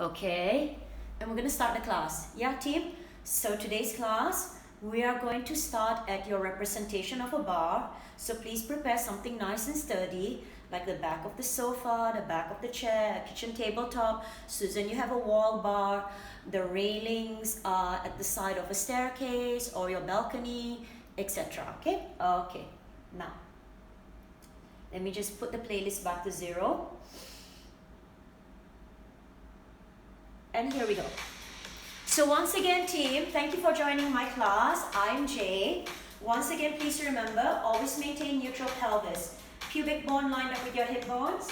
Okay, and we're going to start the class. Yeah, team? So today's class, we are going to start at your representation of a bar. So please prepare something nice and sturdy, like the back of the sofa, the back of the chair, a kitchen tabletop. Susan, you have a wall bar. The railings are at the side of a staircase or your balcony, etc. Okay? Okay, now, let me just put the playlist back to 0. And here we go. So once again, team, thank you for joining my class. I'm Jay. Once again, please remember, always maintain neutral pelvis. Pubic bone lined up with your hip bones.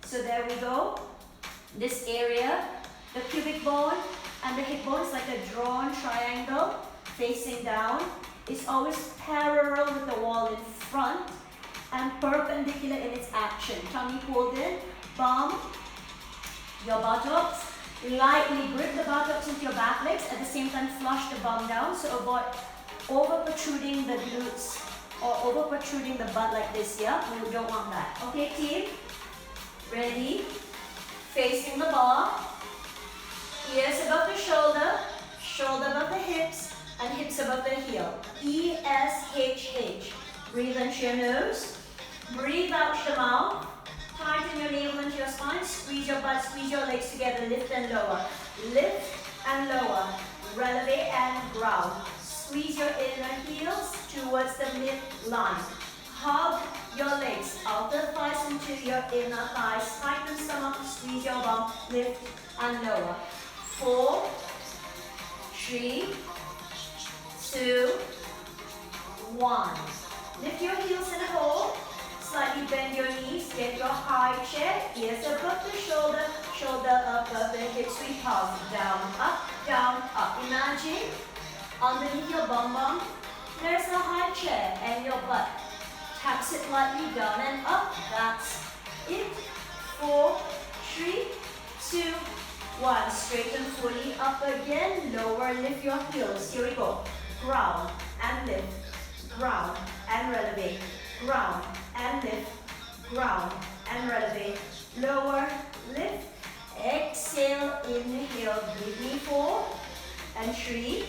So there we go. This area, the pubic bone and the hip bone is like a drawn triangle facing down. It's always parallel with the wall in front and perpendicular in its action. Tummy pulled in, bum, your buttocks. Lightly grip the buttocks with your back legs, at the same time flush the bum down, so avoid over protruding the glutes or over protruding the butt like this, yeah? We don't want that. Okay, team? Ready? Facing the bar. Ears above the shoulder, shoulder above the hips, and hips above the heel. E-S-H-H. Breathe into your nose. Breathe out your mouth. Tighten your navel into your spine, squeeze your butt, squeeze your legs together, lift and lower. Lift and lower, releve and ground. Squeeze your inner heels towards the midline. Hug your legs, outer thighs into your inner thighs. Tighten stomach, squeeze your bum, lift and lower. 4, 3, 2, 1. Lift your heels in a hold. Slightly bend your knees, get your high chair, ears above the shoulder, shoulder above the hips, we pulse, down, up. Imagine underneath your bum, there's a high chair and your butt taps it lightly down and up, that's it. 4, 3, 2, 1, straighten fully up again, lower, lift your heels, here we go, ground and lift, ground and releve, ground and lift, ground and releve, lower, lift, exhale, inhale, breathe me 4 and 3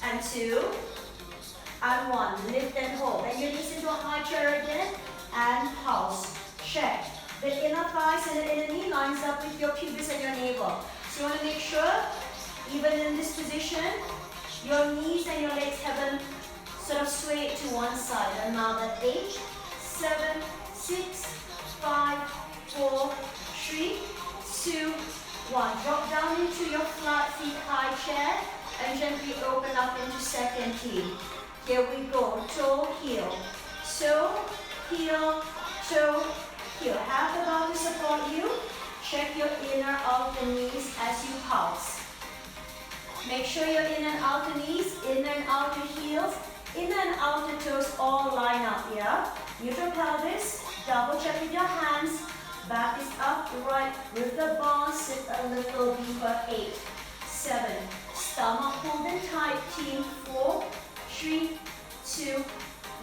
and 2 and 1, lift and hold, bend your knees into a high chair again and pulse, check, the inner thighs and the inner knee lines up with your pubis and your navel, so you want to make sure, even in this position, your knees and your legs haven't sort of sway to one side. Another 8, 7, 6, 5, 4, 3, 2, 1. Drop down into your flat feet high chair and gently open up into second team. Here we go. Toe, heel. Toe, heel, toe, heel. Have the bar to support you. Check your inner outer knees as you pulse. Make sure your inner and outer knees, inner and outer heels, inner and outer toes all line up, yeah? Neutral pelvis, double check with your hands, back is upright with the bar, sit a little deeper, 8, 7, stomach pulled in tight, team, 4, 3, 2,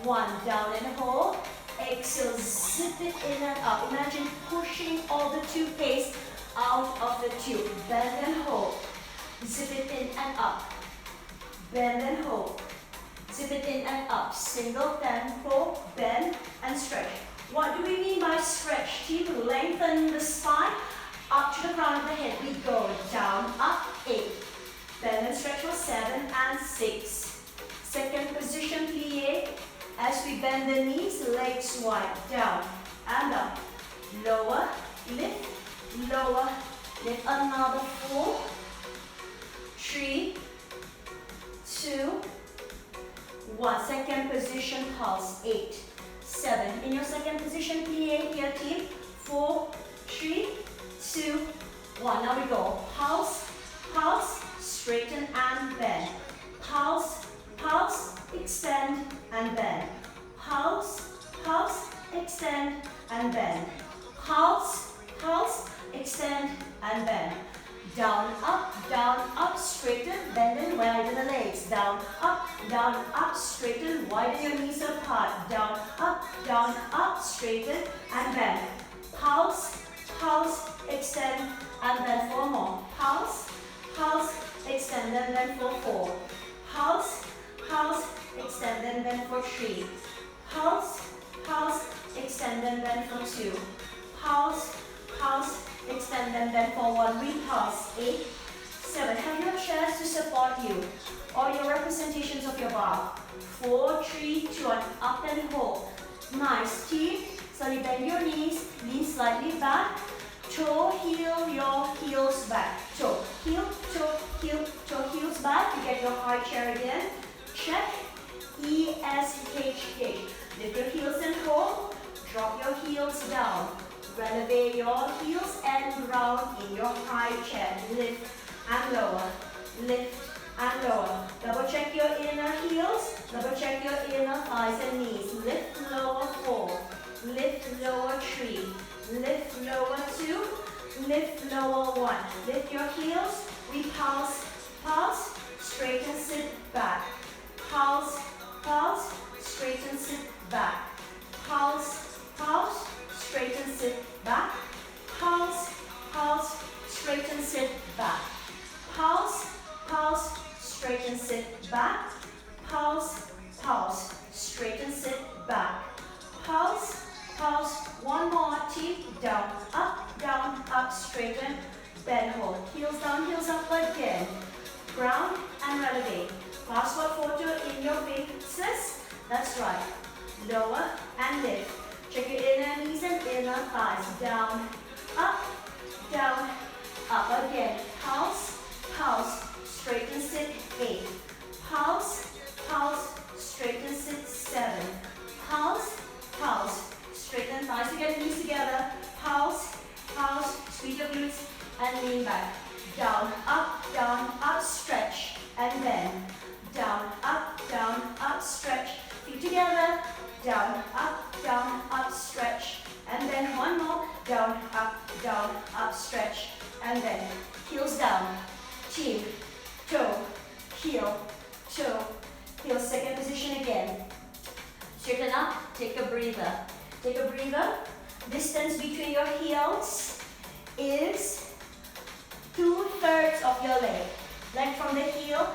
1, down and hold, exhale, zip it in and up, imagine pushing all the toothpaste out of the tube, bend and hold, zip it in and up, bend and hold, zip it in and up, single tempo, bend and stretch. What do we mean by stretch? Team, lengthen the spine up to the crown of the head. We go down, up, 8. Bend and stretch for 7 and 6. Second position, plie. As we bend the knees, legs wide, down and up. Lower, lift, another 4, 3, 2, 1, second position, pulse, 8, 7. In your second position, plie here, team, 4, 3, 2, 1. Now we go, pulse, pulse, straighten and bend. Pulse, pulse, extend and bend. Pulse, pulse, extend and bend. Pulse, pulse, extend and bend. Down, up, straighten, bend and widen the legs. Down, up, straighten, widen your knees apart. Down, up, straighten and bend. Pulse, pulse, extend and then 4 more. Pulse, pulse, extend, and then for 4. Pulse, pulse, extend, and then for 3. Pulse, pulse, extend, and then for 2. Pulse, pulse, extend, and then for 1. Repulse. 8, 7. Have your chairs to support you, or your representations of your bar. 4, 3, 2, and up and hold. Nice. Team. Slowly bend your knees, lean slightly back. Toe, heel, your heels back. Toe, heel, heels back. You get your high chair again. Check. ESHH. Lift your heels and hold. Drop your heels down. Releve your heels and ground in your high chair. Lift and lower. Lift and lower. Double check your inner heels. Double check your inner thighs and knees. Lift, lower, 4. Lift, lower, 3. Lift, lower, 2. Lift, lower, 1. Lift your heels. Repulse, pulse, straighten, sit back. Pulse, pulse, straighten, sit back. Pulse, pulse, straighten, sit back. Pulse, pulse, straighten, sit back. Pulse, pulse, straighten, sit back. Pulse, pulse, straighten, sit back. Pulse, pulse, 1 more, team, down, up, straighten, bend, hold. Heels down, heels up again. Ground and releve. Passport photo in your faces. That's right. Lower and lift. Check your inner knees and inner thighs. Down, up, again. Pulse, pulse, straighten, sit, 8. Pulse, pulse, straighten, sit, 7. Pulse, pulse, straighten thighs together, knees together. Pulse, pulse, squeeze your glutes and lean back. Down, up, stretch, and then down, up, stretch. Feet together. Down, up, stretch, and then 1 more. Down, up, stretch, and then heels down. Team, toe, heel, toe, heel. Second position again. Straighten up, take a breather. Take a breather. Distance between your heels is 2/3 of your leg. Leg from the heel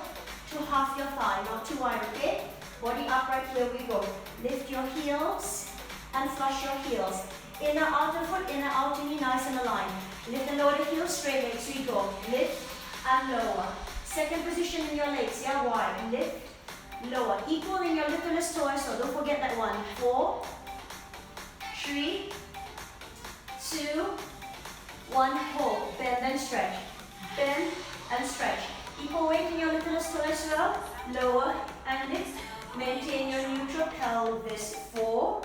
to half your thigh, not too wide, okay? Body upright, here we go. Lift your heels and flush your heels. Inner outer foot, inner outer knee, nice and aligned. Lift and lower the heels, straight legs, we go. Lift and lower. Second position in your legs, yeah, wide. Lift, lower. Equal in your littlest torso, so don't forget that one. 4, 3, 2, 1, hold. Bend and stretch. Bend and stretch. Equal weight in your littlest toe as well. Lower and lift. Maintain your neutral pelvis. 4,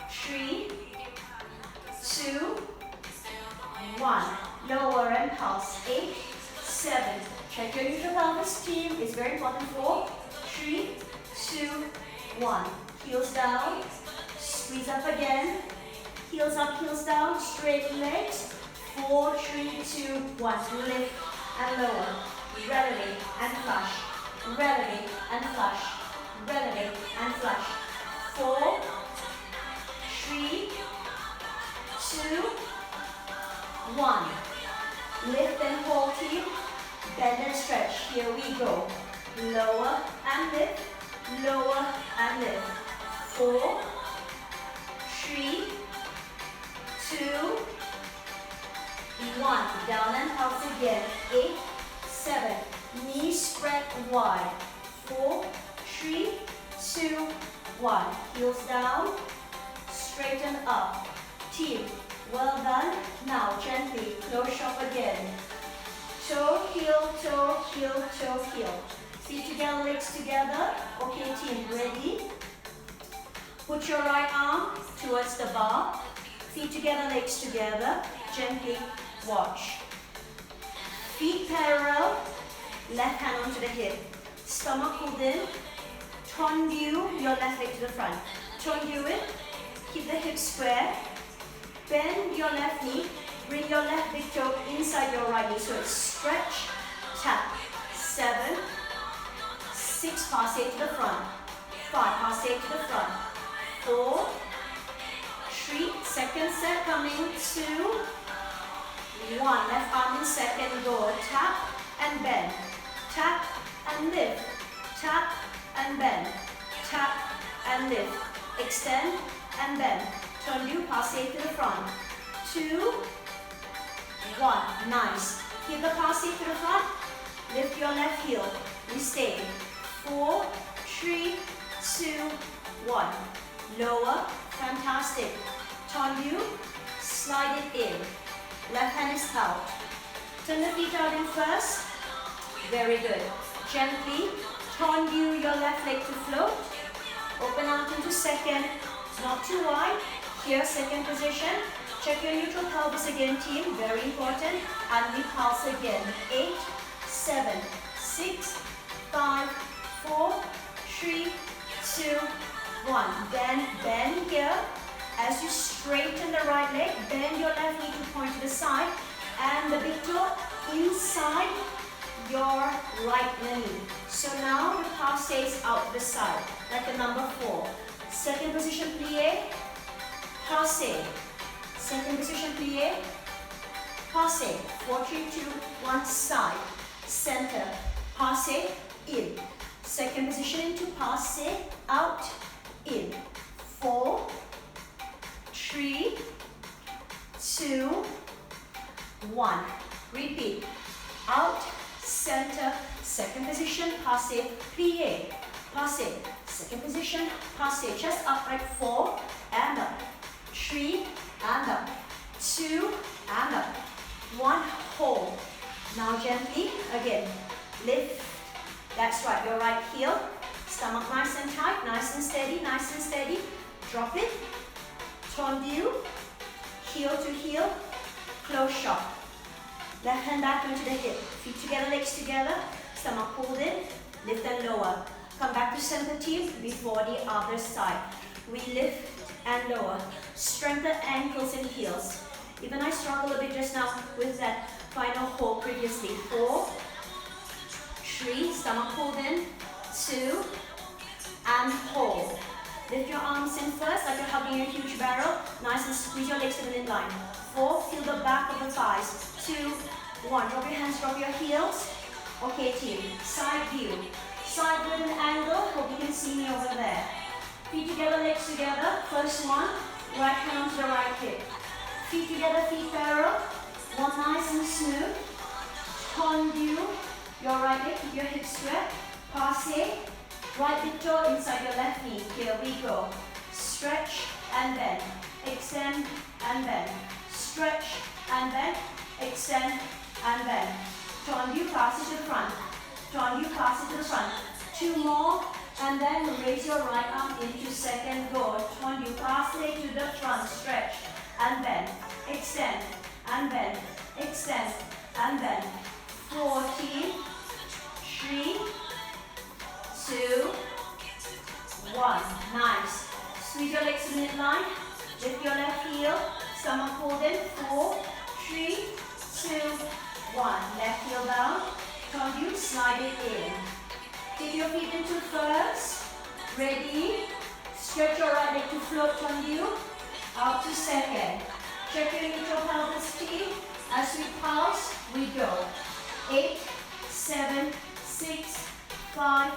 3, 2, 1. Lower and pulse. 8, 7. Check your neutral pelvis, team. It's very important. 4, 3, 2, 1. Heels down. Squeeze up again. Heels up, heels down. Straight legs. 4, 3, 2, 1. Lift and lower. Releve and flush. Releve and flush. Releve and flush. 4, 3, 2, 1. Lift and hold, team. Bend and stretch. Here we go. Lower and lift. Lower and lift. 4, 3, 2, 1. Down and pulse again. 8, 7. Knees spread wide. 4, 3, 2, 1. Heels down. Straighten up. Team, well done. Now gently close shop again. Toe, heel, toe, heel, toe, heel. Feet together, legs together. Okay, team, ready? Put your right arm towards the bar. Feet together, legs together. Gently watch. Feet parallel. Left hand onto the hip. Stomach pulled in. Tondue your left leg to the front. Tondue it. Keep the hips square. Bend your left knee. Bring your left big toe inside your right knee. So it's stretch, tap. 7, 6, pass 8 to the front. 5, pass 8 to the front. 4, 3, second set coming. 2, 1. Left arm in second, go. Tap and bend. Tap and lift. Tap and bend. Tap and lift. Extend and bend. Tendu, passe to the front. 2, 1. Nice. Keep the passe to the front. Lift your left heel. We stay. 4, 3, 2, 1. Lower. Fantastic. Tendu. Slide it in. Left hand is out. Turn the feet out in first. Very good. Gently tendu your left leg to float. Open out into second. Not too wide. Here, second position. Check your neutral pelvis again, team. Very important. And we pulse again. 8, 7, 6, 5, 4, 3, 2, 1. Then bend here. As you straighten the right leg, bend your left knee to point to the side, and the big toe inside your right knee. So now the calf stays out to the side, like a number 4. Second position, plie, passe. Second position, plie, passe. 4, 3, 2, 1, side. Center, passe, in. Second position into passe, out, in. 4, 3, 2, 1. Repeat. Out, center, second position, passe, plie, passe. Second position, passe. Chest upright, 4, and up. 3, and up. 2, and up. 1, hold. Now gently, again, lift. That's right, your right heel. Stomach nice and tight, nice and steady, nice and steady. Drop it. Tendu, heel to heel, close shot. Left hand back into the hip. Feet together, legs together. Stomach pulled in, lift and lower. Come back to center, team, before the other side. We lift and lower. Strengthen ankles and heels. Even I struggled a bit just now with that final hold previously. 4, 3, stomach pulled in, 2, and hold. Lift your arms in first, like you're hugging a huge barrel. Nice, and squeeze your legs to the midline. 4, feel the back of the thighs. 2, 1. Drop your hands, drop your heels. Okay, team. Side view. Side with an angle. Hope you can see me over there. Feet together, legs together. First one. Right hand onto the right hip. Feet together, feet parallel. One nice and smooth. Tendu your right leg. Keep your hips square. Passe. Right big toe inside your left knee. Here we go. Stretch and bend. Extend and bend. Stretch and bend. Extend and bend. Tendu, pass it to the front. Tendu, pass it to the front. 2 more. And then raise your right arm into second. Go. Tendu, pass it to the front. Stretch and bend. Extend and bend. Extend and bend. 14, 3, 2, 1. Nice. Squeeze your legs to the midline. Lift your left heel. Stomach pulled in. 4, 3, 2, 1. Left heel down. Tendu, slide it in. Take your feet into first. Ready. Stretch your right leg to float, tendu. Out to second. Check your neutral pelvis, team. As we pulse, we go. 8, 7, 6, 5,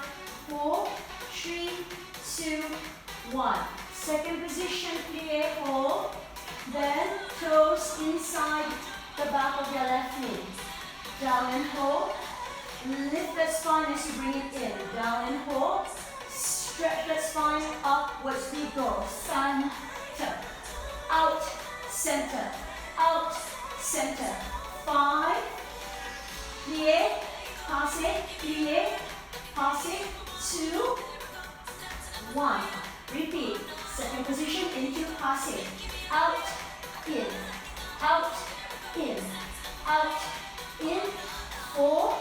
4, 3, 2, 1. Second position, plie, hold. Then toes inside the back of your left knee. Down and hold. Lift that spine as you bring it in. Down and hold. Stretch that spine upwards we go. Center. Out. Center. Out. Center. 5. Plie. Passe. Plie. Passe. 2. 1. Repeat. Second position into passe. Out. In. Out. In. Out. In. 4.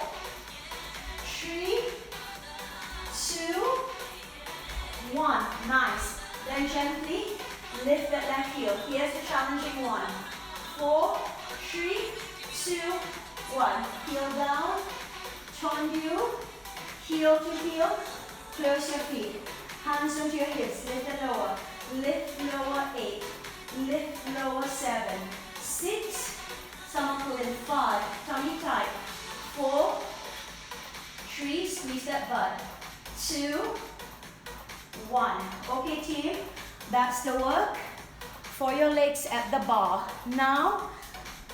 3, 2, 1. Nice. Then gently lift that left heel. Here's the challenging one. 4, 3, 2, 1. Heel down. Tendu. Heel to heel. Close your feet. Hands onto your hips. Lift and lower. Lift lower 8. Lift lower 7. 6, stomach pull in, 5, tummy tight, 4, 3, squeeze that butt, 2, 1. Okay team, that's the work for your legs at the bar. Now,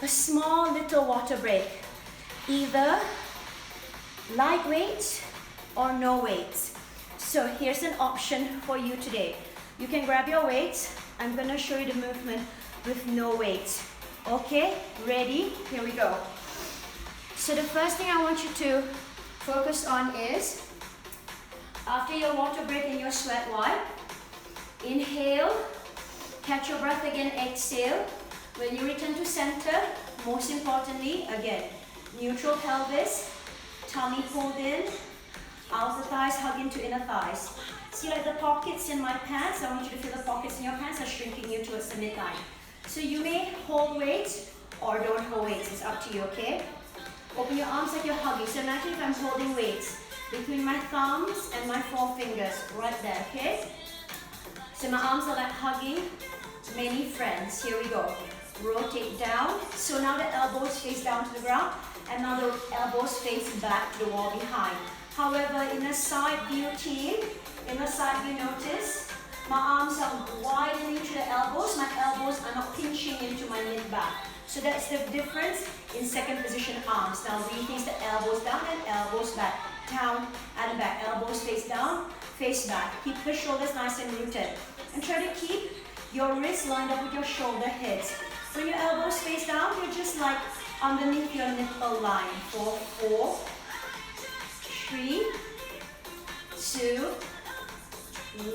a small little water break. Either light weights or no weights. So here's an option for you today. You can grab your weights. I'm going to show you the movement with no weights. Okay, ready? Here we go. So the first thing I want you to focus on is, after your water break and your sweat wipe, inhale, catch your breath again, exhale. When you return to center, most importantly, again, neutral pelvis, tummy pulled in, outer thighs hug into inner thighs. See like the pockets in my pants? I want you to feel the pockets in your pants are shrinking you towards the midline. So you may hold weights or don't hold weights, it's up to you, okay? Open your arms like you're hugging. So imagine if I'm holding weights between my thumbs and my forefingers, right there, okay? So my arms are like hugging many friends. Here we go. Rotate down. So now the elbows face down to the ground, and now the elbows face back to the wall behind. However, in a side view team, in a side view, notice my arms are widening to the elbows. My elbows are not pinching into my mid-back. So that's the difference in second position arms. Now release the elbows down and elbows back. Down and back. Elbows face down, face back. Keep the shoulders nice and rooted. And try to keep your wrists lined up with your shoulder heads. When your elbows face down, you're just like underneath your nipple line. 4, 3, 2,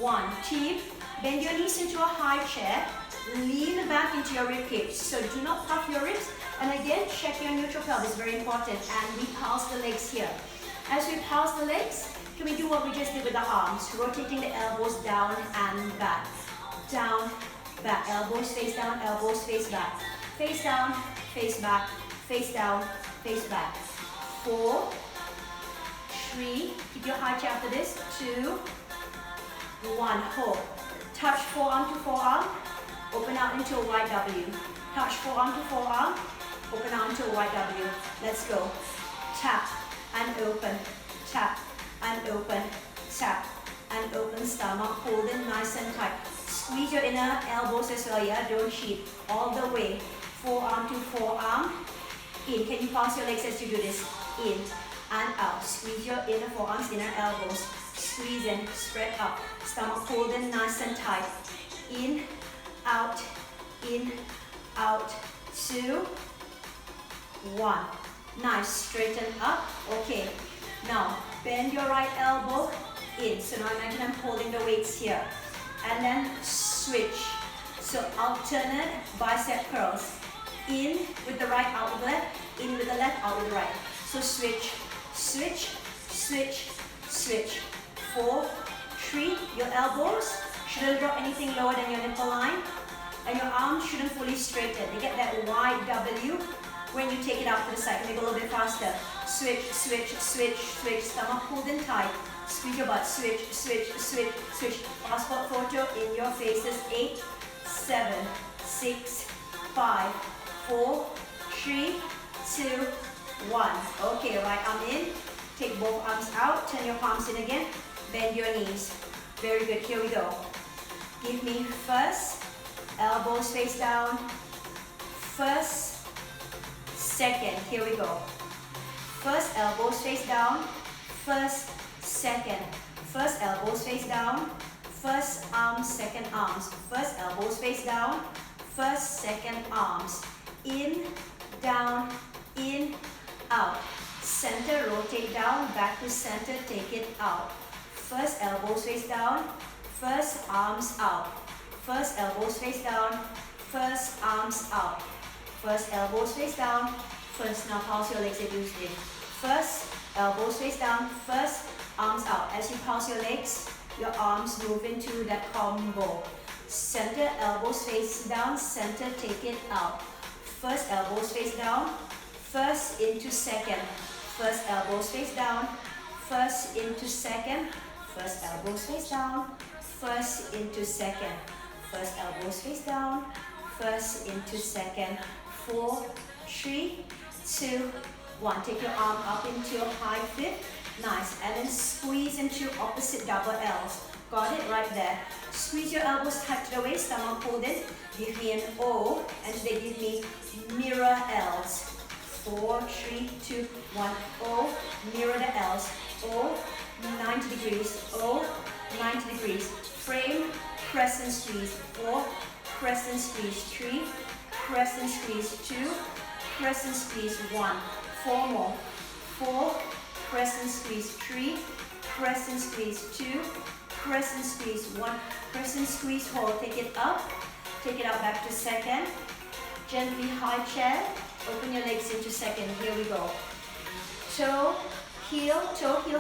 1. Team, bend your knees into a high chair. Lean back into your rib cage. So do not puff your ribs. And again, check your neutral pelvis, very important. And we pulse the legs here. As we pulse the legs, can we do what we just did with the arms? Rotating the elbows down and back. Down, back. Elbows face down, elbows face back. Face down, face back. Face down, face back. 4, 3, keep your high chair after this. 2, 1, hold. Touch forearm to forearm, open out into a wide W. Touch forearm to forearm, open out into a wide W. Let's go. Tap and open, tap and open, tap and open. Stomach hold in nice and tight. Squeeze your inner elbows as well, yeah? Don't cheat. All the way. Forearm to forearm. In. Can you pass your legs as you do this? In and out. Squeeze your inner forearms, inner elbows. Squeeze in, spread up. Stomach hold in nice and tight. In, out, 2, 1. Nice, straighten up. Okay, now bend your right elbow in. So now imagine I'm holding the weights here. And then switch. So alternate bicep curls. In with the right, out with the left. In with the left, out with the right. So switch, switch, switch, switch. 4, 3, your elbows shouldn't drop anything lower than your nipple line. And your arms shouldn't fully straighten. You get that wide W when you take it out to the side. Maybe a little bit faster. Switch, switch, switch, switch. Stomach pulled in tight. Squeeze your butt. Switch, switch, switch, switch. Passport photo in your faces. 8, 7, 6, 5, 4, 3, 2, 1. Okay, right arm in. Take both arms out. Turn your palms in again. Bend your knees. Very good. Here we go. Give me first. Elbows face down. First. Second. Here we go. First, elbows face down. First, second. First, elbows face down. First, arms, second, arms. First, elbows face down. First, second, arms. In, down, in, out. Center, rotate down, back to center, take it out. First, elbows face down. First, arms out. First, elbows face down. First, arms out. First, elbows face down. First, now pulse your legs if you did. First, elbows face down. First, arms out. As you pulse your legs, your arms move into that combo. Center, elbows face down. Center, take it out. First, elbows face down. First, into second. First, elbows face down. First, into second. First, elbows face down. First, into second. First, elbows face down. First, into second. 4, 3, 2, 1. Take your arm up into a high fifth. Nice. And then squeeze into opposite double L's. Got it? Right there. Squeeze your elbows tight to the waist. Stomach pulled in. Give me an O. And today give me mirror L's. 4, 3, 2, 1. O. Mirror the L's. O. 90 degrees. O. 90 degrees. Frame. Crescent squeeze. 4. Crescent squeeze. 3. Crescent squeeze. 2. Crescent squeeze. 1. 4 more. 4. Crescent squeeze. 3. Crescent squeeze. 2. Crescent squeeze. 1. Crescent squeeze. Hold. Take it up. Take it out back to second. Gently high chair. Open your legs into second. Here we go. Toe, heel,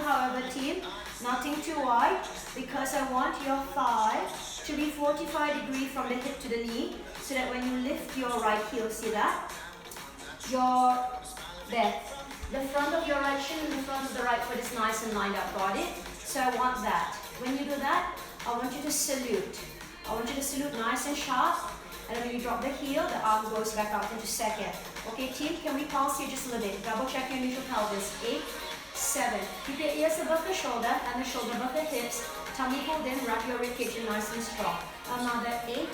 however, team. Nothing too wide because I want your thigh to be 45 degrees from the hip to the knee so that when you lift your right heel, see that? The front of your right shin and the front of the right foot is nice and lined up. Got it? So I want that. When you do that, I want you to salute. I want you to salute nice and sharp. And when you drop the heel, the arm goes back out into second. Okay, team, can we pulse here just a little bit? Double check your neutral pelvis. 8, 7. Keep your ears above the shoulder and the shoulder above the hips. Tummy pulled in, wrap your ribcage in nice and strong. Another 8,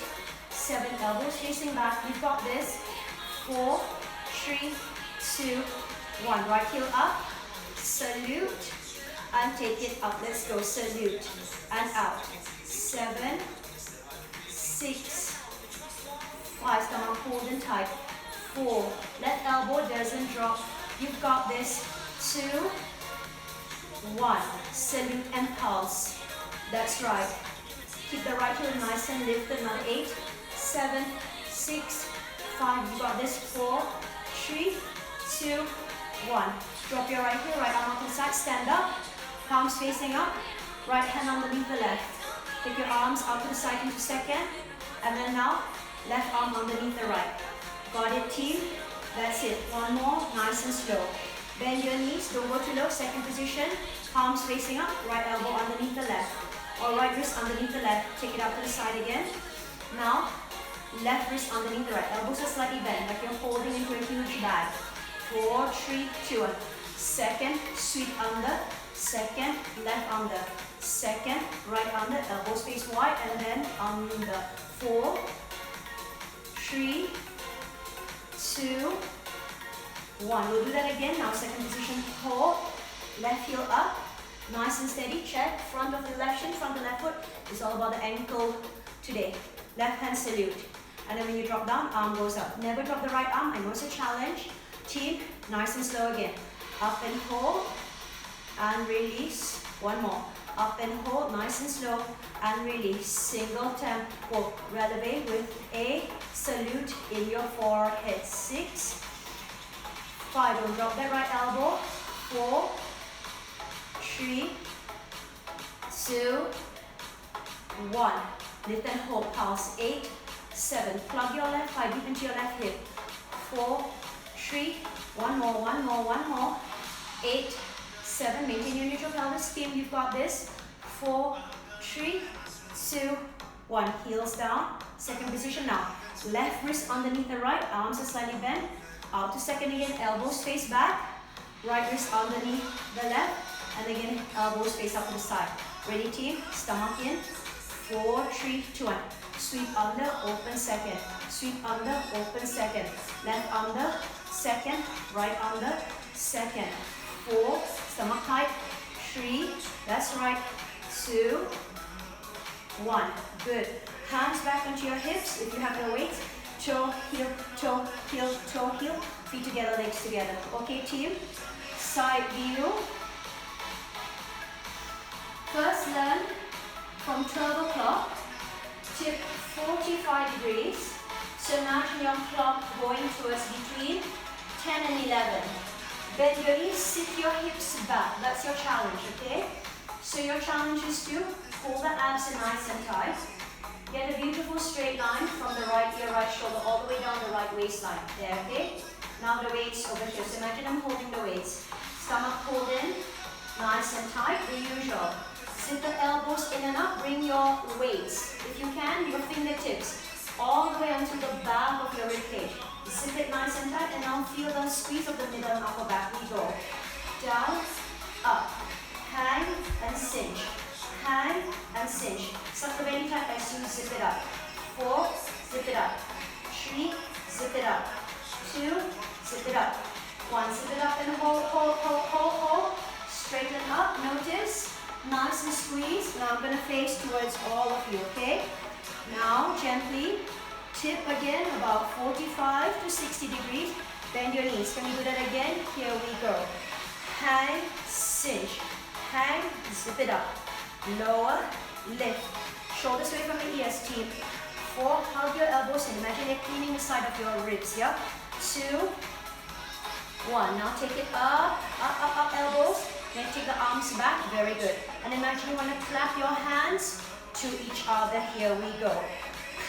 7. Elbows facing back. You've got this. 4, 3, 2, 1. Right heel up. Salute. And take it up. Let's go. Salute. And out. 7, 6, 5. Stomach pulled in tight. 4. That elbow doesn't drop. You've got this. 2, 1. Salute and pulse. That's right. Keep the right heel nice and lifted. Another 8, 7, 6, 5. You got this. 4, 3, 2, 1. Drop your right heel, right arm up inside. Stand up. Palms facing up. Right hand underneath the left. Take your arms out to the side into second. And then now, left arm underneath the right. Got it, team? That's it. One more. Nice and slow. Bend your knees. Don't go too low. Second position. Palms facing up. Right elbow underneath the left. Or right wrist underneath the left. Take it out to the side again. Now, left wrist underneath the right. Elbows are slightly bent, like you're holding into a huge bag. 4, 3, 2, 1. Second, sweep under. Second, left under. Second, right under. Elbows face wide and then under. 4, 3, 2, 1. We'll do that again. Now, second position, hold. Left heel up. Nice and steady. Check. Front of the left shin, front of the left foot. It's all about the ankle today. Left hand salute. And then when you drop down, arm goes up. Never drop the right arm. I know it's a challenge. Team, nice and slow again. Up and hold. And release. One more. Up and hold. Nice and slow. And release. Single tempo. Releve with a salute in your forehead. 6, 5. Don't drop that right elbow. 4, 3, 2, 1. Lift and hold. Pulse. 8, 7. Plug your left thigh deep into your left hip. 4, 3. One more. 8, 7. Maintain your neutral pelvis. Team, you've got this. 4, 3, 2, 1. Heels down. Second position now. Left wrist underneath the right. Arms are slightly bent. Out to second again. Elbows face back. Right wrist underneath the left. And again, elbows face up to the side. Ready, team? Stomach in. 4, 3, 2, 1. Sweep under, open second. Sweep under, open second. Left under, second. Right under, second. 4, stomach tight. 3, that's right. 2, 1. Good. Hands back onto your hips if you have no weights. Toe, heel, toe, heel, toe, heel. Feet together, legs together. Okay, team? Side view. First learn from 12 o'clock, tip 45 degrees. So imagine your clock going towards between 10 and 11. Bend your knees, sit your hips back. That's your challenge, okay? So your challenge is to pull the abs in nice and tight. Get a beautiful straight line from the right ear, right shoulder, all the way down the right waistline. There, okay? Now the weights over here. So imagine I'm holding the weights. Stomach pulled in, nice and tight, the usual. Sit the elbows in and up, bring your weights. If you can, your fingertips all the way onto the back of your ribcage. Zip it nice and tight, and now feel the squeeze of the middle and upper back. We go down, up, hang and cinch, hang and cinch. Suck the belly tight as you zip it up. 4, zip it up. 3, zip it up. 2, zip it up. 1, zip it up and hold, hold, hold, hold, hold. Straighten up, notice, nice and squeeze. Now I'm going to face towards all of you, okay? Now gently tip again about 45 to 60 degrees. Bend your knees. Can we do that again? Here we go. Hang, cinch, hang, zip it up. Lower, lift. Shoulders away from the ears, team. 4, hug your elbows in. Imagine you're cleaning the side of your ribs, yeah? 2, 1. Now take it up, up, up, up, elbows. Then take the arms back. Very good. And imagine you want to clap your hands to each other. Here we go.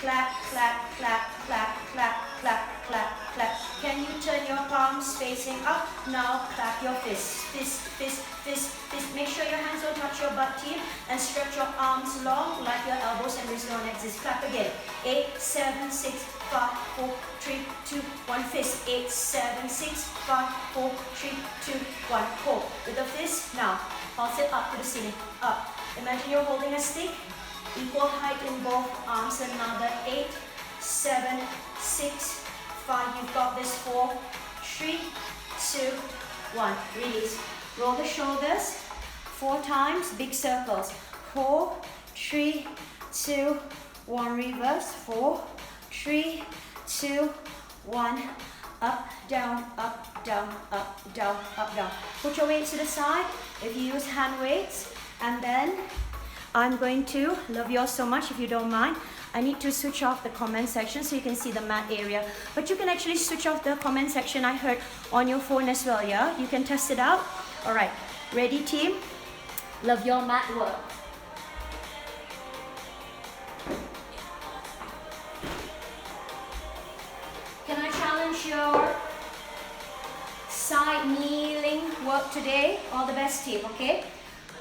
Clap, clap, clap, clap, clap, clap, clap, clap. Can you turn your palms facing up? Now clap your fists. Fist, fist, fist, fist. Make sure your hands don't touch your butt, team. And stretch your arms long like your elbows and wrists don't exist. Clap again. 8, 7, 6, 5, 4, 3, 2, 1. Fist. 8, 7, 6, 5, 4, 3, 2, 1. Hold. With the fist. Now pulse it up to the ceiling. Up. Imagine you're holding a stick. Equal height in both arms. Another 8, 7, 6, 5. You've got this. 4, 3, 2, 1. Release. Roll the shoulders 4 times. Big circles. 4, 3, 2, 1. Reverse. 4, 3, 2, 1. Up, down, up, down, up, down, up, down. Put your weights to the side. If you use hand weights, and then I'm going to, love you all so much if you don't mind, I need to switch off the comment section so you can see the mat area. But you can actually switch off the comment section, I heard, on your phone as well, yeah? You can test it out. Alright, ready team? Love your mat work. Can I challenge your side kneeling work today? All the best team, okay?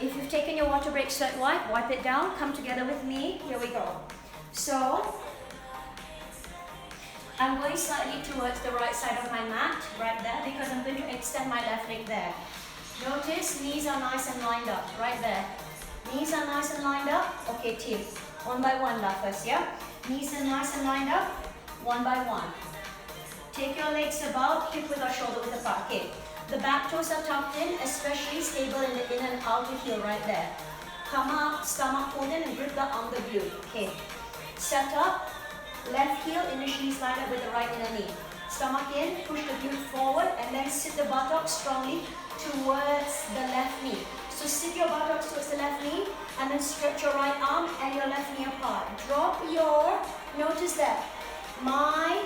If you've taken your water break, sweat wipe it down. Come together with me. Here we go. So, I'm going slightly towards the right side of my mat, right there, because I'm going to extend my left leg there. Notice, knees are nice and lined up, right there. Knees are nice and lined up. Okay, team. One by one now first, yeah? Knees are nice and lined up, one by one. Take your legs about, hip width or shoulder width apart. Okay. The back toes are tucked in, especially stable in the in and outer heel right there. Come up, stomach pulled in and grip the under glute. Okay. Set up, left heel initially slide up with the right inner knee. Stomach in, push the glute forward and then sit the buttocks strongly towards the left knee. So sit your buttocks towards the left knee and then stretch your right arm and your left knee apart. Drop your, notice that my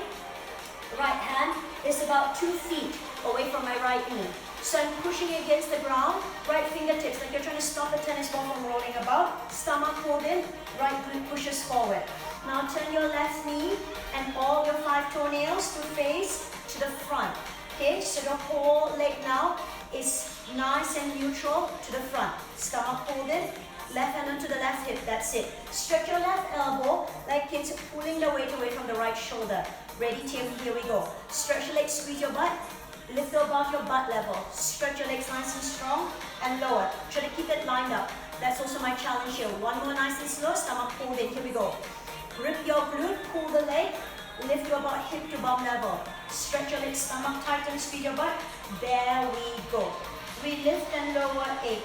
right hand is about 2 feet away from my right knee. So I'm pushing against the ground, right fingertips, like you're trying to stop a tennis ball from rolling about. Stomach pulled in, right glute pushes forward. Now turn your left knee and all your 5 toenails to face to the front. Okay, so the whole leg now is nice and neutral to the front. Stomach pulled in, left hand onto the left hip, that's it. Stretch your left elbow like it's pulling the weight away from the right shoulder. Ready, team, here we go. Stretch your legs, squeeze your butt. Lift above your butt level. Stretch your legs nice and strong and lower. Try to keep it lined up. That's also my challenge here. One more nice and slow. Stomach pulled in. Here we go. Grip your glute. Pull the leg. Lift your butt hip to bum level. Stretch your legs. Stomach tight and squeeze your butt. There we go. We lift and lower 8.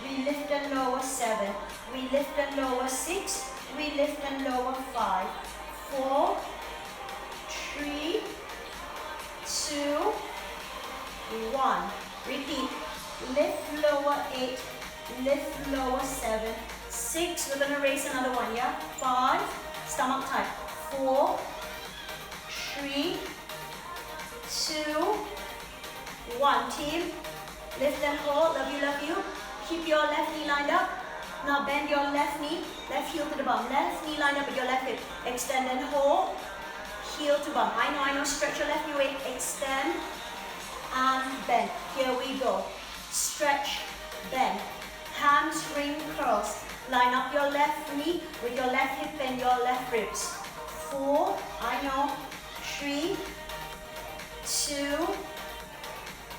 We lift and lower 7. We lift and lower 6. We lift and lower 5. 4, 3, 2, 1. Repeat. Lift, lower 8. Lift, lower 7. 6. We're going to raise another one, yeah? 5. Stomach tight. 4, 3, 2, 1. Team. Lift and hold. Love you, love you. Keep your left knee lined up. Now bend your left knee. Left heel to the bum. Left knee lined up with your left hip. Extend and hold. Heel to bum. I know. Stretch your left knee. Weight. Extend and bend. Here we go. Stretch, bend. Hamstring curls. Line up your left knee with your left hip and your left ribs. 4, I know. 3, 2,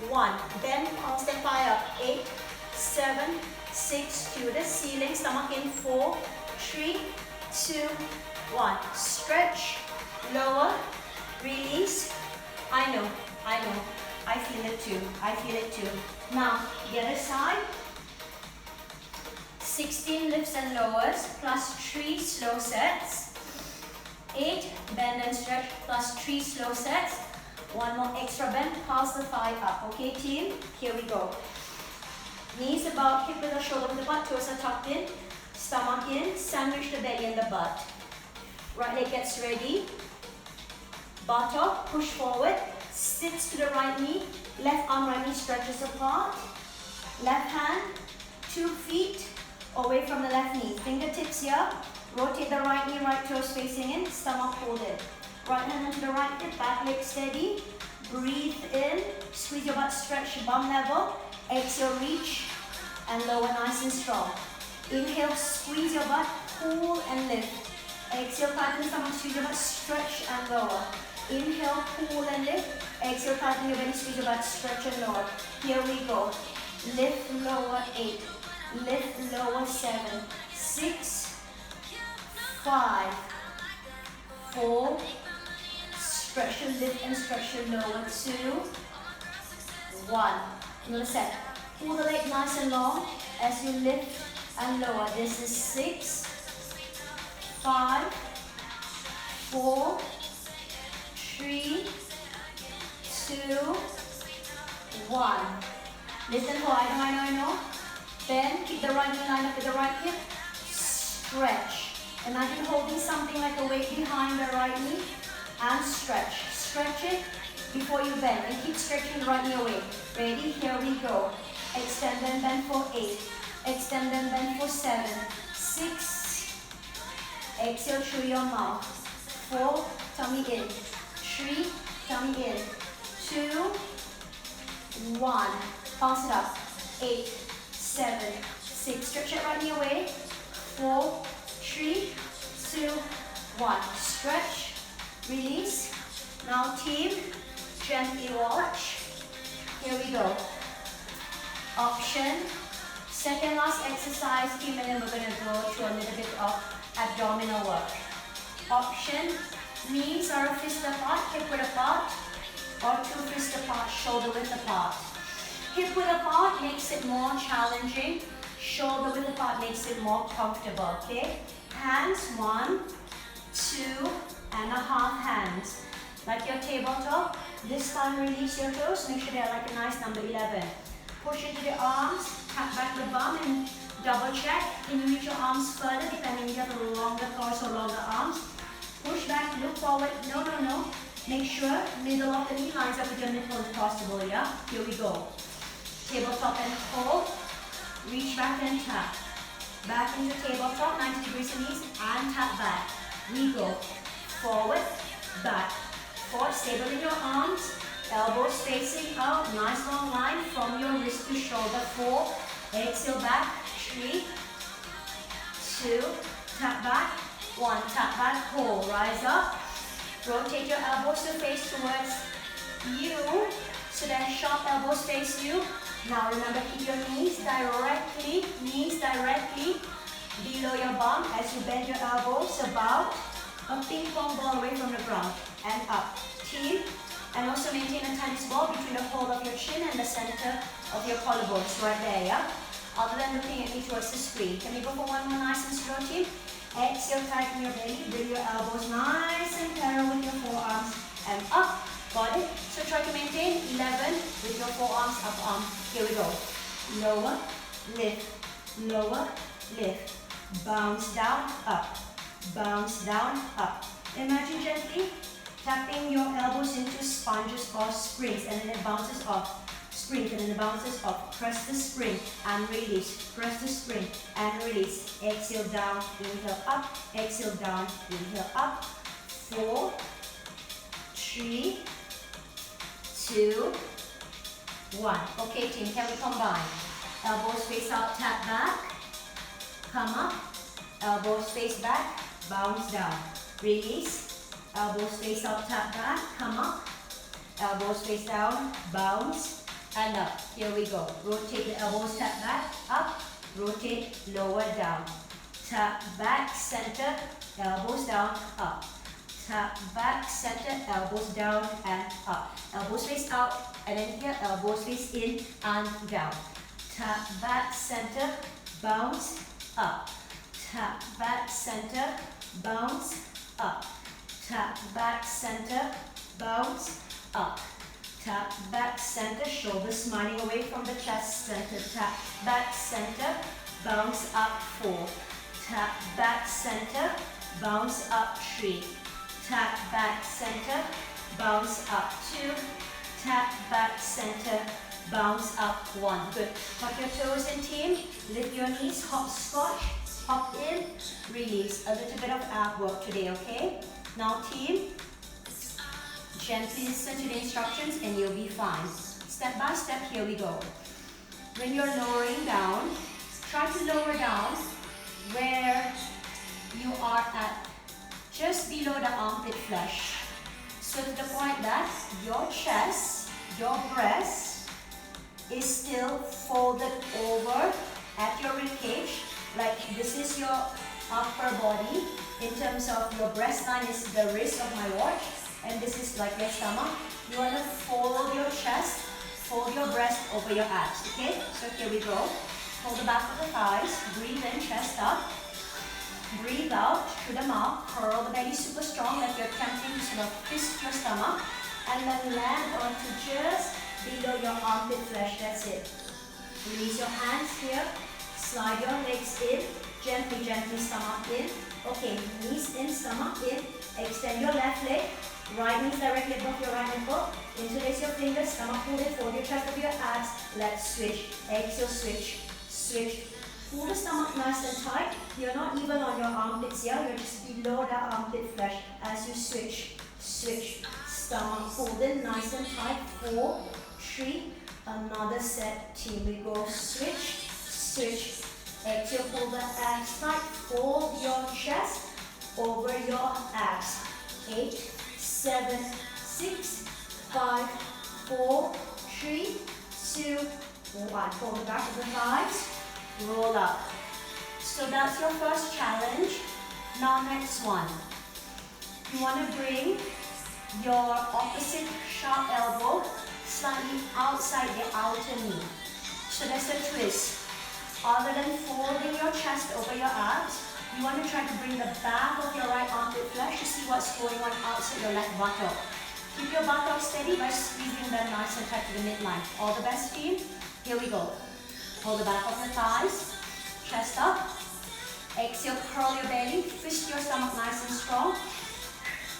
1. Bend, palms step high up. 8, 7, 6, to the ceiling. Stomach in. 4, 3, 2, 1. Stretch, lower, release. I know. I feel it too. Now, the other side. 16 lifts and lowers plus 3 slow sets. 8 bend and stretch plus 3 slow sets. One more extra bend, pulse the thigh up. Okay, team? Here we go. Knees about, hip with the shoulder with the butt, toes are tucked in. Stomach in, sandwich the belly and the butt. Right leg gets ready. Butt up, push forward. Sits to the right knee. Left arm, right knee stretches apart. Left hand, 2 feet away from the left knee. Fingertips here. Rotate the right knee, right toes facing in. Stomach folded. Right hand onto the right hip, back leg steady. Breathe in. Squeeze your butt, stretch bum level. Exhale, reach and lower nice and strong. Inhale, squeeze your butt, pull and lift. Exhale, tighten the stomach, squeeze your butt, stretch and lower. Inhale, pull and lift. Exhale, tighten your belly, squeeze your butt, stretch and lower. Here we go. Lift, lower, 8. Lift, lower, 7. 6, 5, 4. Stretch and lift and stretch and lower. 2, 1. Another set. Pull the leg nice and long as you lift and lower. This is 6, 5, 4, 3, 2, 1. Listen, I know. Bend, keep the right knee lined up with the right hip. Stretch. Imagine holding something like a weight behind the right knee and stretch. Stretch it before you bend and keep stretching the right knee away. Ready? Here we go. Extend and bend for 8. Extend and bend for 7. 6. Exhale through your mouth. 4. Tummy in. 3. Tummy in. 2. 1. Pass it up. 8. 7. 6. Stretch that right knee away. 4. 3. 2. 1. Stretch. Release. Now team, gently watch. Here we go. Option. Second last exercise team, and then we're going to go to a little bit of abdominal work. Option. Knees are a fist apart, hip width apart, or 2 fists apart, shoulder width apart. Hip width apart makes it more challenging. Shoulder width apart makes it more comfortable, okay? Hands, 1, 2.5 hands. Like your tabletop, this time release your toes, make sure they're like a nice number 11. Push into the arms, tap back the bum and double check. Can you reach your arms further depending if you have a longer torso, longer arms? Push back, look forward, no. Make sure middle of the knee lines up with your nipple if possible, yeah? Here we go. Tabletop and hold, reach back and tap. Back into tabletop, 90 degrees in knees and tap back. We go forward, back. Forward, stable in your arms, elbows facing out, nice long line from your wrist to shoulder. 4, exhale back, 3, 2, tap back, 1, tap back, hold, rise up, rotate your elbows to face towards you, so that sharp elbows face you. Now remember, keep your knees directly below your bum as you bend your elbows about a ping pong ball away from the ground and up. Team, and also maintain a tennis ball between the hold of your chin and the center of your collarbones, right there, yeah? Other than looking at me towards the screen. Can we go for one more nice and slow, team? Exhale, tighten your belly, bring your elbows nice and parallel with your forearms and up. Got it? So try to maintain 11 with your forearms up, arm. Here we go. Lower, lift, lower, lift. Bounce down, up. Bounce down, up. Imagine gently tapping your elbows into sponges or springs, and then it bounces off. Springs, and then it bounces off. Press the spring and release. Press the spring and release. Exhale down, inhale up. Exhale down, inhale up. 4, 3, 2, 1. Okay, team, can we combine? Elbows face out, tap back. Come up. Elbows face back, bounce down. Release. Elbows face out, tap back, come up. elbows face down, bounce, and up. Here we go. Rotate the elbows, tap back, up, rotate, lower, down. Tap back, center, elbows down, up. Tap back, center, elbows down and up. Elbows face out, and then here, elbows face in and down. Tap back, center, bounce, up. Tap back, center, bounce, up. Tap back, center, bounce, up. Tap back, center, shoulders smiling away from the chest, center. Tap back, center, bounce up, 4. Tap back, center, bounce up, 3. Tap back, center, bounce up, 2. Tap back, center, bounce up, 1. Good. Tuck your toes in, team. Lift your knees, hopscotch, hop in, release. A little bit of ab work today, okay? Now, team, gently listen to the instructions and you'll be fine. Step by step, here we go. When you're lowering down, try to lower down where you are at just below the armpit flesh. So to the point that your chest, your breast is still folded over at your ribcage. Like this is your upper body. In terms of your breast line is the wrist of my watch. And this is like your stomach. You want to fold your chest, fold your breast over your abs, okay? So here we go. Hold the back of the thighs, breathe in, chest up. Breathe out through the mouth, curl the belly super strong like you're attempting to sort of fist your stomach. And then land onto just below your armpit flesh, that's it. Release your hands here, slide your legs in, gently, gently stomach in. Okay, knees in, stomach in. Extend your left leg. Right knees directly above your right ankle. Interlace your fingers, stomach pull in, fold your chest over your abs. Let's switch. Exhale, switch, switch. Pull the stomach nice and tight. You're not even on your armpits here. You're just below the armpit flesh as you switch, switch. Stomach pulled in, nice and tight. 4, 3. Another set. Team, we go. Switch, switch. Exhale, pull the abs tight. Fold your chest over your abs. 8, 7, 6, 5, 4, 3, 2, 1. Pull the back of the thighs, roll up. So that's your first challenge. Now next one. You want to bring your opposite sharp elbow slightly outside the outer knee. So that's a twist. Other than folding your chest over your abs, you want to try to bring the back of your right armpit flesh to see what's going on outside your left buttock. Keep your buttock steady by squeezing them nice and tight to the midline. All the best, team. Here we go. Hold the back of the thighs, chest up. Exhale, curl your belly, twist your stomach nice and strong.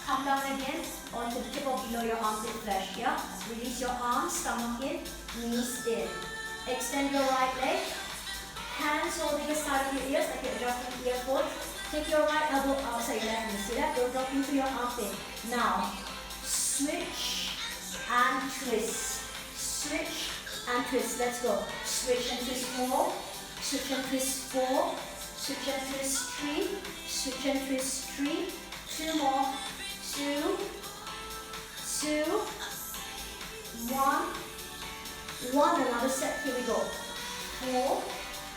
Come down again onto the tip of below your armpit flesh. Yeah? Release your arms, stomach in, knees in. Extend your right leg. Hands holding the side of your ears like you're adjusting ear cord. Take your right elbow outside your left knee. See that? Don't drop into your armpit. Now, switch and twist. Switch and twist. Let's go. Switch and twist 4. Switch and twist 4. Switch and twist 3. Switch and twist 3. 2 more. 2. 2. 1. 1. Another set. Here we go. 4.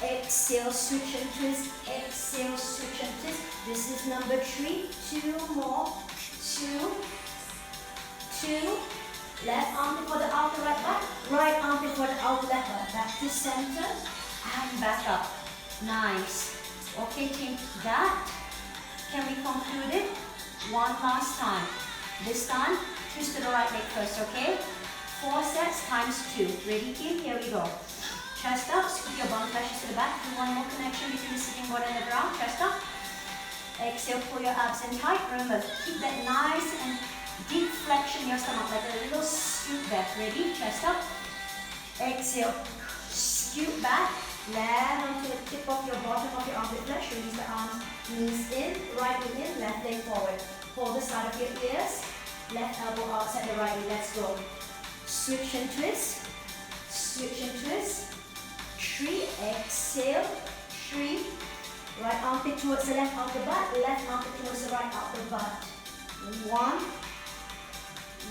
Exhale, switch and twist. Exhale, switch and twist. This is number 3. 2 more. 2. 2. Left armpit for the outer right butt. Right armpit for the outer left butt. Back to center and back up. Nice. Okay, team. That can we conclude it? One last time. This time, twist to the right leg first, okay? 4 sets times 2. Ready, team? Here we go. Chest up, scoop your bum flexes to the back. Do one more connection between the sitting board and the ground. Chest up. Exhale, pull your abs in tight. Remember, keep that nice and deep flexion in your stomach, like a little scoop back. Ready? Chest up. Exhale, scoop back. Land onto the tip of your bottom of your armpit flesh. Release the arms, knees in, right leg in, left leg forward. Hold the side of your ears. Left elbow outside the right leg. Let's go. Switch and twist. Switch and twist. 3, exhale, 3, right armpit towards the left outer butt, left armpit towards the right outer butt. 1,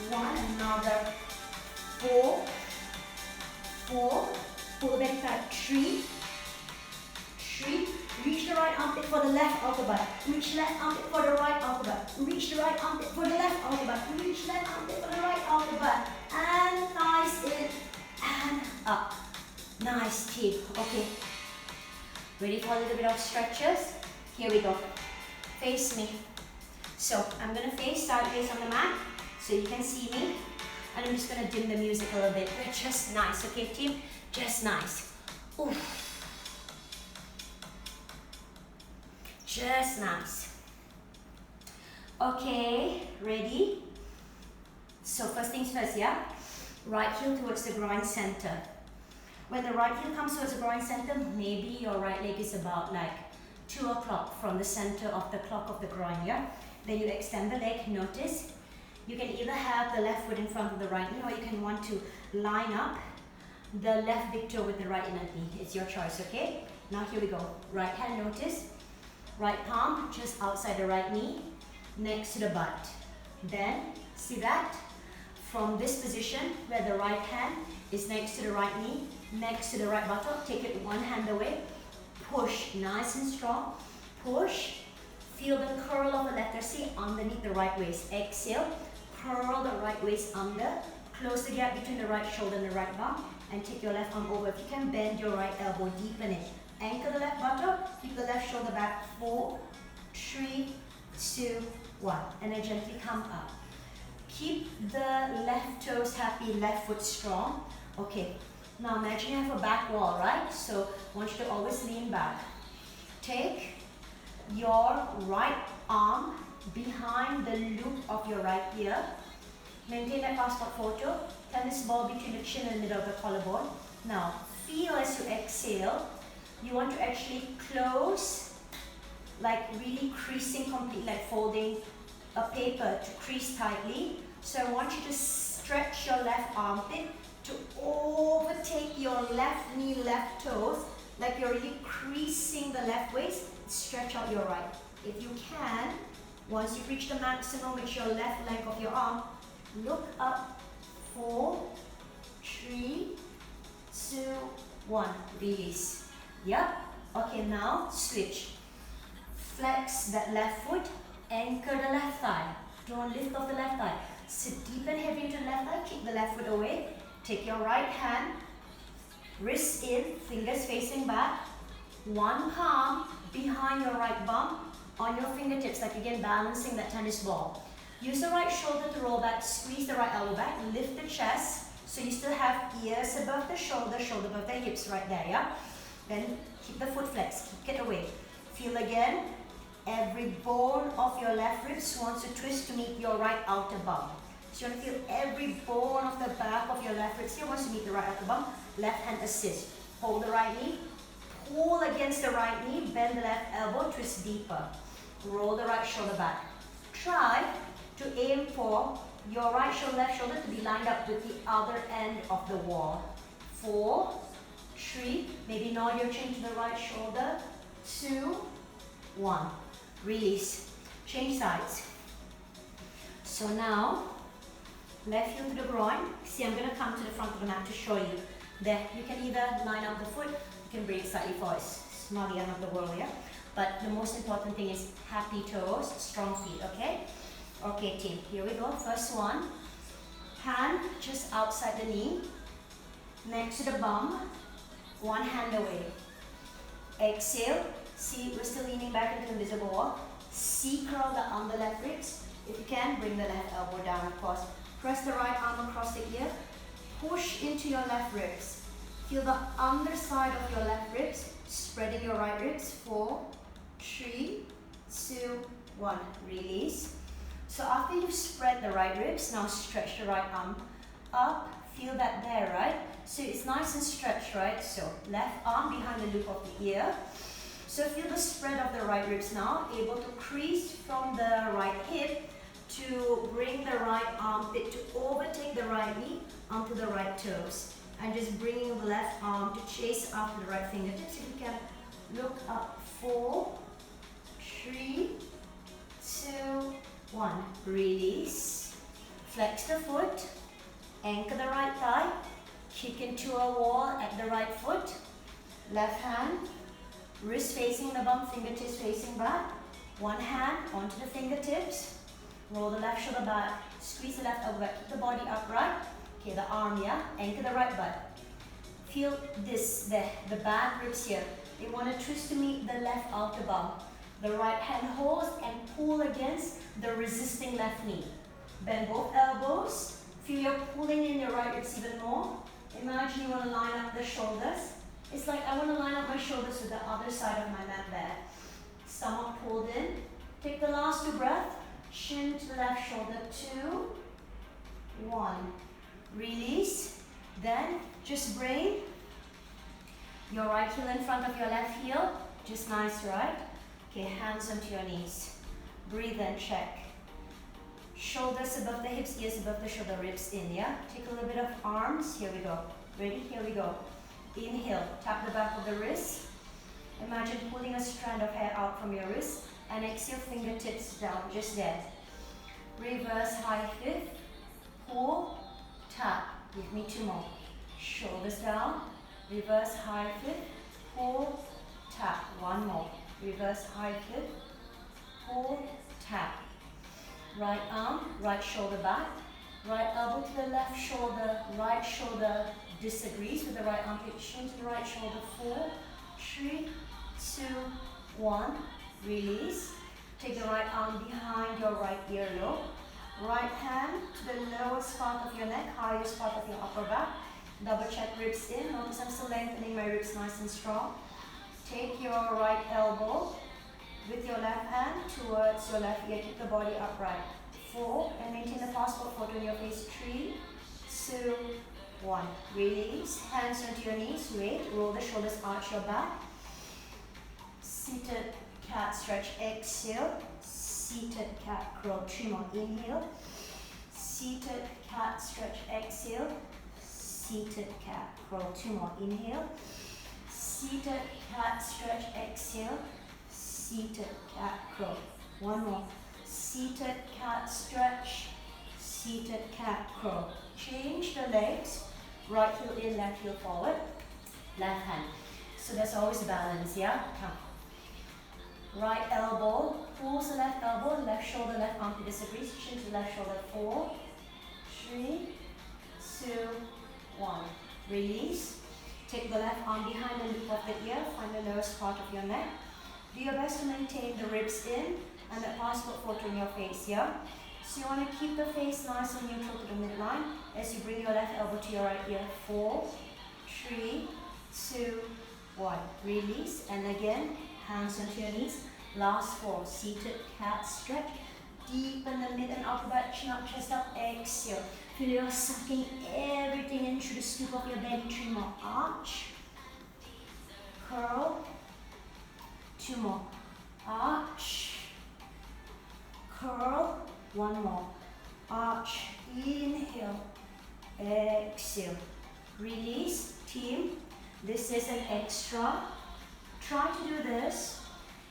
1, another, 4, 4, pull the belly tight, 3, 3, reach the right armpit for the left outer butt, reach left armpit for the right outer butt, reach the right armpit for the left outer butt, reach left armpit for the right outer butt, and nice in, and up. Nice team. Okay. Ready for a little bit of stretches? Here we go. Face me. So I'm going to face sideways on the mat so you can see me. And I'm just going to dim the music a little bit. But just nice, okay team? Just nice. Oof. Just nice. Okay, ready? So first things first, yeah? Right heel towards the groin center. When the right heel comes towards the groin center, maybe your right leg is about like 2 o'clock from the center of the clock of the groin, yeah? Then you extend the leg, notice. You can either have the left foot in front of the right knee, or you can want to line up the left big toe with the right inner knee. It's your choice, okay? Now here we go. Right hand, notice. Right palm just outside the right knee, next to the butt. Then, see that? From this position, where the right hand is next to the right knee, next to the right buttock, take it one hand away, push, nice and strong, push, feel the curl of the letter C underneath the right waist, exhale, curl the right waist under, close the gap between the right shoulder and the right bum, and take your left arm over. If you can, bend your right elbow, deepen it, anchor the left buttock, keep the left shoulder back, 4, 3, 2, 1, and then gently come up. Keep the left toes happy, left foot strong. Okay, now imagine you have a back wall, right? So I want you to always lean back. Take your right arm behind the loop of your right ear. Maintain that passport photo. Tennis ball between the chin and the middle of the collarbone. Now, feel as you exhale, you want to actually close, like really creasing completely, like folding a paper to crease tightly. So I want you to stretch your left armpit to overtake your left knee, left toes, like you're really creasing the left waist. Stretch out your right. If you can, once you've reached the maximum with your left leg of your arm, look up, 4, 3, 2, 1, release. Yep. Okay, now switch. Flex that left foot, anchor the left thigh. Don't lift off the left thigh. Sit deep and heavy into the left thigh, kick the left foot away. Take your right hand, wrist in, fingers facing back. One palm behind your right bum on your fingertips, like again balancing that tennis ball. Use the right shoulder to roll back, squeeze the right elbow back, lift the chest, so you still have ears above the shoulder, shoulder above the hips right there, yeah? Then keep the foot flexed, kick it away. Feel again, every bone of your left ribs wants to twist to meet your right outer bum. So you want to feel every bone of the back of your left ribs here wants to meet the right outer bum. Left hand assist. Hold the right knee, pull against the right knee, bend the left elbow, twist deeper. Roll the right shoulder back. Try to aim for your right shoulder, left shoulder to be lined up with the other end of the wall. 4, 3, maybe nod your chin to the right shoulder. 2, 1. Release. Change sides. So now, left heel to the groin. See, I'm going to come to the front of the mat to show you. There, you can either line up the foot, you can bring it slightly forward. It's not the end of the world here. But the most important thing is happy toes, strong feet, okay? Okay, team, here we go. First one. Hand just outside the knee, next to the bum, one hand away. Exhale. See, we're still leaning back into the invisible wall. C-curl the under left ribs. If you can, bring the left elbow down, of course. Press the right arm across the ear. Push into your left ribs. Feel the underside of your left ribs, spreading your right ribs. 4, 3, 2, 1. Release. So after you've spread the right ribs, now stretch the right arm up. Feel that there, right? So it's nice and stretched, right? So left arm behind the loop of the ear. So feel the spread of the right ribs now, able to crease from the right hip to bring the right armpit to overtake the right knee onto the right toes. And just bringing the left arm to chase after the right fingertips. If you can look up, 4, 3, 2, 1. Release. Flex the foot, anchor the right thigh, kick into a wall at the right foot, left hand, wrist facing the bum, fingertips facing back, one hand onto the fingertips, roll the left shoulder back, squeeze the left elbow back, keep the body upright, okay, the arm, yeah, anchor the right butt. Feel this, the back ribs here. You want to twist to meet the left outer bum. The right hand holds and pull against the resisting left knee. Bend both elbows. Feel you're pulling in your right ribs even more. Imagine you want to line up the shoulders. It's like I want to line up my shoulders to the other side of my mat there. Stomach pulled in. Take the last 2 breaths. Chin to the left shoulder. 2, 1. Release. Then just bring your right heel in front of your left heel. Just nice, right? Okay, hands onto your knees. Breathe and check. Shoulders above the hips, ears above the shoulder, ribs in, yeah? Take a little bit of arms. Here we go. Ready? Here we go. Inhale, tap the back of the wrist. Imagine pulling a strand of hair out from your wrist. And exhale, fingertips down, just that. Reverse high fifth. Pull, tap. Give me 2 more. Shoulders down. Reverse high fifth. Pull, tap. 1 more. Reverse high fifth. Pull, tap. Right arm, right shoulder back. Right elbow to the left shoulder. Right shoulder disagrees with the right armpit. Chin to the right shoulder. 4, 3, 2, 1. Release. Take the right arm behind your right earlobe. Right hand to the lowest part of your neck, highest part of your upper back. Double check ribs in. Notice I'm still lengthening my ribs nice and strong. Take your right elbow with your left hand towards your left ear. Keep the body upright. 4, and maintain the passport photo in your face. 3, 2, 1. Release. Hands onto your knees. Wait. Roll the shoulders, arch your back. Seated cat stretch. Exhale. Seated cat curl. 3 more. Inhale. Seated cat stretch. Exhale. Seated cat curl. 2 more. Inhale. Seated cat stretch. Exhale. Seated cat curl. 1 more. Seated cat stretch. Seated cat curl. Change the legs. Right heel in, left heel forward. Left hand. So there's always a balance, yeah? Come. Right elbow pulls the left elbow, left shoulder, left armpit disagrees. Chin to the left shoulder. 4, 3, 2, 1. Release. Take the left arm behind the loop of the ear. Find the lowest part of your neck. Do your best to maintain the ribs in and the passport photo in your face, yeah? So you want to keep the face nice and neutral to the midline as you bring your left elbow to your right ear. 4, 3, 2, 1. Release. And again, hands onto your knees. Last 4. Seated cat stretch. Deepen the mid and upper back, chin up, chest up. Exhale. Feel you're sucking everything in through the scoop of your belly. 3 more. Arch. Curl. 2 more. Arch. Curl. 1 more. Arch. Inhale. Exhale. Release. Team. This is an extra. Try to do this.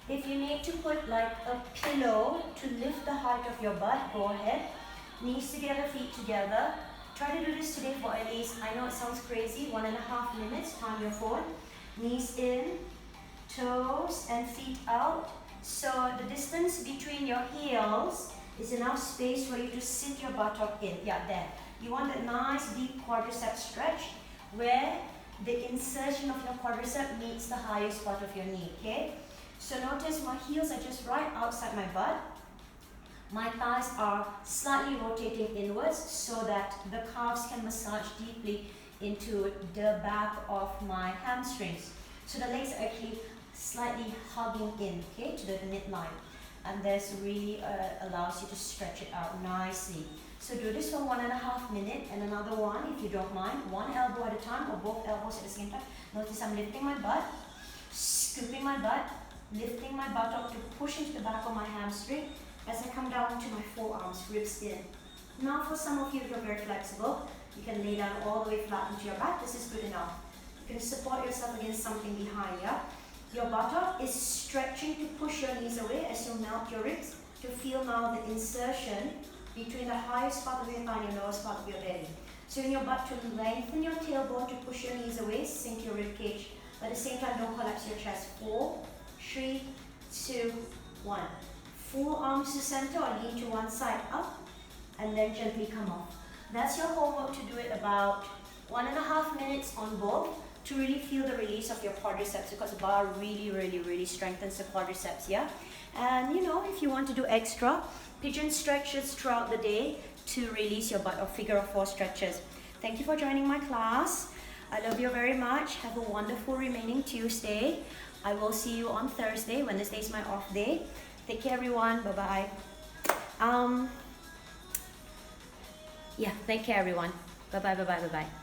If you need to put like a pillow to lift the height of your butt, go ahead. Knees together, feet together. Try to do this today for at least, I know it sounds crazy, 1.5 minutes. Time your phone. Knees in, toes and feet out. So the distance between your heels is enough space for you to sit your buttock in. Yeah, there. You want that nice deep quadricep stretch where the insertion of your quadricep meets the highest part of your knee, okay? So notice my heels are just right outside my butt. My thighs are slightly rotating inwards so that the calves can massage deeply into the back of my hamstrings. So the legs are actually slightly hugging in, okay, to the midline. And this really allows you to stretch it out nicely. So do this for 1.5 minutes and another one if you don't mind. 1 elbow at a time or both elbows at the same time. Notice I'm lifting my butt, scooping my butt, lifting my butt up to push into the back of my hamstring as I come down to my forearms, ribs in. Now for some of you who are very flexible, you can lay down all the way flat into your back. This is good enough. You can support yourself against something behind you. Your buttock is stretching to push your knees away as you melt your ribs to feel now the insertion between the highest part of your thigh and your lowest part of your belly. So in your butt to lengthen your tailbone to push your knees away, sink your rib cage. But at the same time, don't collapse your chest. 4, 3, 2, 1. Full arms to center or lean to one side, up, and then gently come off. That's your homework, to do it about 1.5 minutes on both to really feel the release of your quadriceps, because barre really strengthens the quadriceps, yeah? And you know, if you want to do extra pigeon stretches throughout the day to release your butt, or figure of 4 stretches. Thank you for joining my class. I love you very much. Have a wonderful remaining Tuesday. I will see you on Thursday. Wednesday is my off day. Take care, everyone. Bye-bye. Yeah, take care, everyone. Bye-bye.